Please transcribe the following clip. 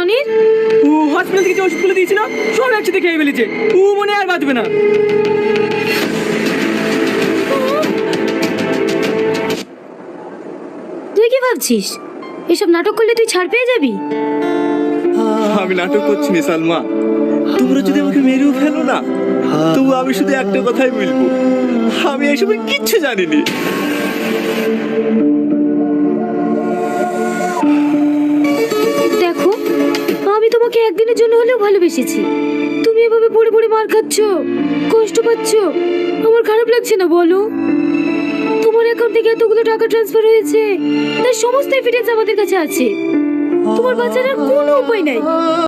মনির? ও hospital থেকে যে ওষুধগুলো দিয়েছিল সব একসাথে খেয়ে ফেলেছে। ও মনে আর বাঁচবে না। তুই কি ভাবছিস এসব নাটক করলে তুই ছাড় পেয়ে যাবি? আমি নাটক করছি না সালমা, তোমরা যদি আমাকে মেরেও ফেলো না, তবু আমি শুধু একটা কথাই বলবো, আমি এসবের কিচ্ছু জানিনি। দেখো, আমি তোমাকে একদিনের জন্য হলেও ভালোবেসেছি। তুমি এভাবে পড়ে পড়ে মার খাচ্ছ, কষ্ট পাচ্ছ, আমার খারাপ লাগছে না বলো? তোমার অ্যাকাউন্ট থেকে এতগুলো টাকা ট্রান্সফার হয়েছে, তার সমস্ত এভিডেন্স আমাদের কাছে আছে। তোমার বাঁচার আর কোনো উপায় নাই।